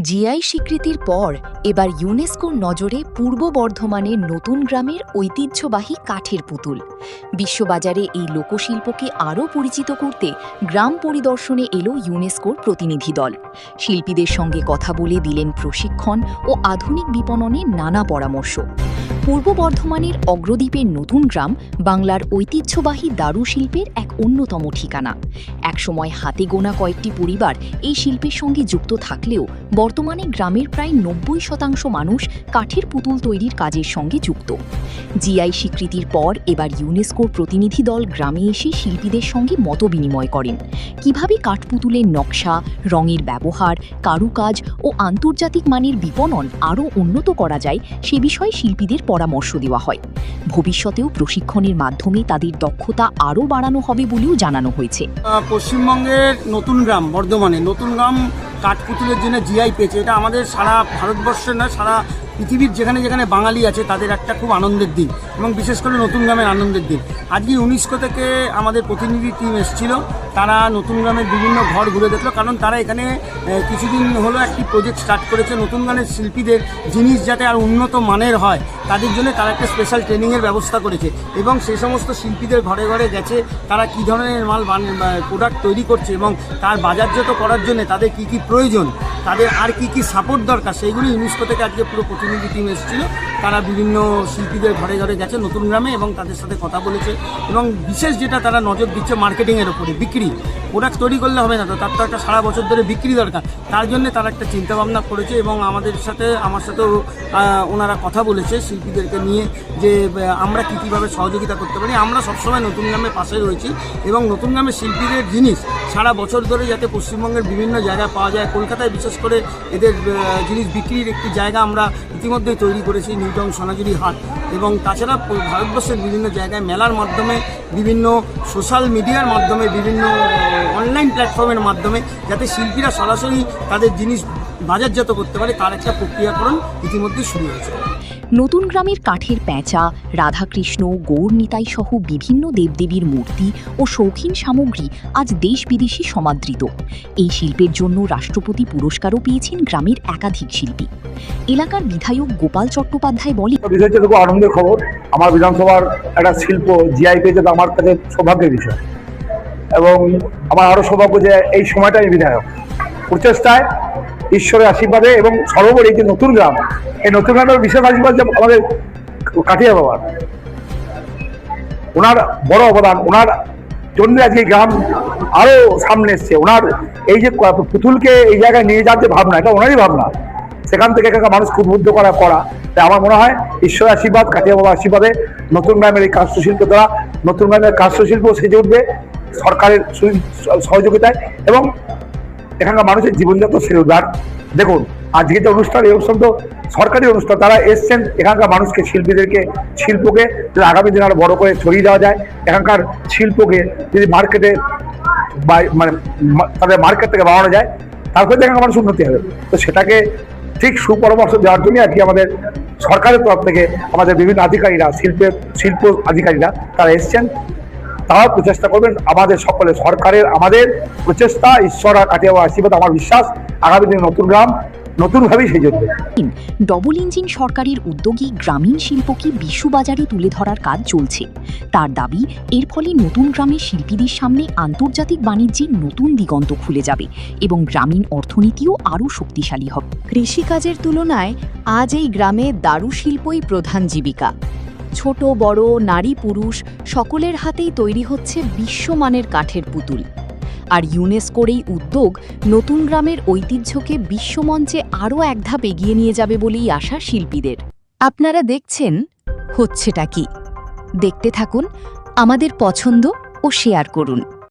GI স্বীকৃতির পর এবার ইউনেস্কোর নজরে পূর্ব বর্ধমানের নতুন গ্রামের ঐতিহ্যবাহী কাঠের পুতুল। বিশ্ববাজারে এই লোকশিল্পকে আরও পরিচিত করতে গ্রাম পরিদর্শনে এলো ইউনেস্কোর প্রতিনিধি দল। শিল্পীদের সঙ্গে কথা বলে দিলেন প্রশিক্ষণ ও আধুনিক বিপণনের নানা পরামর্শ। পূর্ব বর্ধমানের অগ্রদ্বীপের নতুন গ্রাম বাংলার ঐতিহ্যবাহী দারুশিল্পের এক অন্যতম ঠিকানা। একসময় হাতে গোনা কয়েকটি পরিবার এই শিল্পের সঙ্গে যুক্ত থাকলেও বর্তমানে গ্রামের প্রায় ৯০% মানুষ কাঠের পুতুল তৈরির কাজের সঙ্গে যুক্ত। জিআই স্বীকৃতির পর এবার ইউনেস্কোর প্রতিনিধি দল গ্রামে এসে শিল্পীদের সঙ্গে মতবিনিময় করেন। কিভাবে কাঠপুতুলের নকশা, রঙের ব্যবহার, কারুকাজ ও আন্তর্জাতিক মানের বিপণন আরও উন্নত করা যায় সে বিষয়ে শিল্পীদের পরামর্শ দেওয়া হয়। ভবিষ্যতেও প্রশিক্ষণের মাধ্যমে তাদের দক্ষতা আরও বাড়ানো হবে বলেও জানানো হয়েছে। পশ্চিমবঙ্গের নতুন গ্রাম বর্ধমানে নতুন গ্রাম কাঠপুতুলের জন্য জিআই পেয়েছে। এটা আমাদের সারা ভারতবর্ষের না, সারা পৃথিবীর যেখানে যেখানে বাঙালি আছে তাদের একটা খুব আনন্দের দিন, এবং বিশেষ করে নতুন গ্রামের আনন্দের দিন। আজকে ইউনেস্কো থেকে আমাদের প্রতিনিধি টিম এসেছিল। তারা নতুন গ্রামের বিভিন্ন ঘর ঘুরে দেখলো, কারণ তারা এখানে কিছুদিন হলো একটি প্রজেক্ট স্টার্ট করেছে। নতুন গ্রামের শিল্পীদের জিনিস যাতে আর উন্নত মানের হয় তাদের জন্য তারা একটা স্পেশাল ট্রেনিংয়ের ব্যবস্থা করেছে, এবং সেই সমস্ত শিল্পীদের ঘরে ঘরে গেছে তারা কী ধরনের মাল প্রোডাক্ট তৈরি করছে এবং তার বাজারজাত করার জন্য তাদের কী কী প্রয়োজন, তাদের আর কী কী সাপোর্ট দরকার, সেইগুলি ইউনেস্কো থেকে আজকে পুরো প্রতিনিধি টিম এসেছিলো। তারা বিভিন্ন শিল্পীদের ঘরে ঘরে গেছে নতুন গ্রামে এবং তাদের সাথে কথা বলেছে। এবং বিশেষ যেটা তারা নজর দিচ্ছে মার্কেটিংয়ের ওপরে, বিক্রি। প্রোডাক্ট তৈরি করলে হবে না, তো তার তো একটা সারা বছর ধরে বিক্রি দরকার। তার জন্য তারা একটা চিন্তাভাবনা করেছে, এবং আমার সাথেও ওনারা কথা বলেছে শিল্পীদেরকে নিয়ে যে আমরা কীভাবে সহযোগিতা করতে পারি। আমরা সবসময় নতুন গ্রামের পাশে রয়েছি, এবং নতুন গ্রামের শিল্পীদের জিনিস সারা বছর ধরে যাতে পশ্চিমবঙ্গের বিভিন্ন জায়গায় পাওয়া যায়। কলকাতায় বিশেষ করে এদের জিনিস বিক্রির একটি জায়গা আমরা ইতিমধ্যেই তৈরি করেছি, নিউটাউন সোনাঝুরি হাট। এবং তাছাড়া ভারতবর্ষের বিভিন্ন জায়গায় মেলার মাধ্যমে, বিভিন্ন সোশ্যাল মিডিয়ার মাধ্যমে, বিভিন্ন অনলাইন প্ল্যাটফর্মের মাধ্যমে যাতে শিল্পীরা সরাসরি তাদের জিনিস বাজারজাত করতে পারে, তার একটা প্রক্রিয়াকরণ ইতিমধ্যেই শুরু হয়েছে। নতুন গ্রামের কাঠের প্যাঁচা, রাধাকৃষ্ণ, গৌর নিতাই সহ বিভিন্ন দেবদেবীর মূর্তি ও শৌখিন সামগ্রী আজ দেশ বিদেশে সমাদৃত। এই শিল্পের জন্য রাষ্ট্রপতি পুরস্কারও পেয়েছেন গ্রামের একাধিক শিল্পী। এলাকার বিধায়ক গোপাল চট্টোপাধ্যায় বলেন, খুব আনন্দের খবর। আমার বিধানসভার একটা শিল্প জিআই পেয়েছে, আমার কাছে সৌভাগ্যের বিষয়, এবং আমার আরো সৌভাগ্য যে এই সময়টাই বিধায়ক প্রচেষ্টায়, ঈশ্বরের আশীর্বাদে, এবং সর্বোপরি যে নতুন গ্রাম, এই নতুন গ্রামের বিশেষ আশীর্বাদ যে আমাদের কাঠিয়া বাবার, ওনার বড় অবদান, ওনার জন্য আজকে গ্রাম আরো সামনে এসছে। ওনার এই যে পুতুলকে এই জায়গায় নিয়ে যাওয়ার যে ভাবনা, এটা ওনারই ভাবনা। সেখান থেকে এখানকার মানুষকে উদ্বুদ্ধ করা। তাই আমার মনে হয় ঈশ্বরের আশীর্বাদ, কাঠিয়া বাবার আশীর্বাদে নতুন গ্রামের এই কাষ্ঠশিল্প দ্বারা নতুন গ্রামের কাষ্ঠশিল্প সেজে উঠবে সরকারের সহযোগিতায়, এবং এখানকার মানুষের জীবনযাত্রা সেরে উঠবে। আর দেখুন, আজকে যে অনুষ্ঠান, এই অনুষ্ঠান তো সরকারি অনুষ্ঠান। তারা এসছেন এখানকার মানুষকে, শিল্পকে যদি আগামী দিন আরো বড় করে ছড়িয়ে দেওয়া যায়, এখানকার শিল্পকে যদি মার্কেটে মানে তাদের মার্কেট থেকে বাড়ানো যায়, তারপরে এখানকার মানুষ উন্নতি হবে। তো সেটাকে ঠিক সুপরামর্শ দেওয়ার জন্য আর কি আমাদের সরকারের তরফ থেকে আমাদের বিভিন্ন আধিকারিকরা, শিল্প আধিকারিকরা তারা এসছেন। তারাও প্রচেষ্টা করবেন। আমাদের সকলে সরকারের, আমাদের প্রচেষ্টা, ঈশ্বর আর কাঠিয়া বাবার আশীর্বাদ, আমার বিশ্বাস আগামী দিনে নতুন গ্রাম নতুনভাবেই সেজে উঠবে। ডবল ইঞ্জিন সরকারের উদ্যোগে গ্রামীণ শিল্পকে বিশ্ববাজারে তুলে ধরার কাজ চলছে। তার দাবি, এর ফলে নতুন গ্রামের শিল্পীদের সামনে আন্তর্জাতিক বাণিজ্যের নতুন দিগন্ত খুলে যাবে এবং গ্রামীণ অর্থনীতিও আরও শক্তিশালী হবে। কৃষিকাজের তুলনায় আজ এই গ্রামে দারুশিল্পই প্রধান জীবিকা। ছোট বড়, নারী পুরুষ সকলের হাতেই তৈরি হচ্ছে বিশ্বমানের কাঠের পুতুল। আর ইউনেস্কোর এই উদ্যোগ নতুন গ্রামের ঐতিহ্যকে বিশ্বমঞ্চে আরও এক ধাপ এগিয়ে নিয়ে যাবে বলেই আশা শিল্পীদের। আপনারা দেখছেন হচ্ছেটা কি? দেখতে থাকুন, আমাদের পছন্দ ও শেয়ার করুন।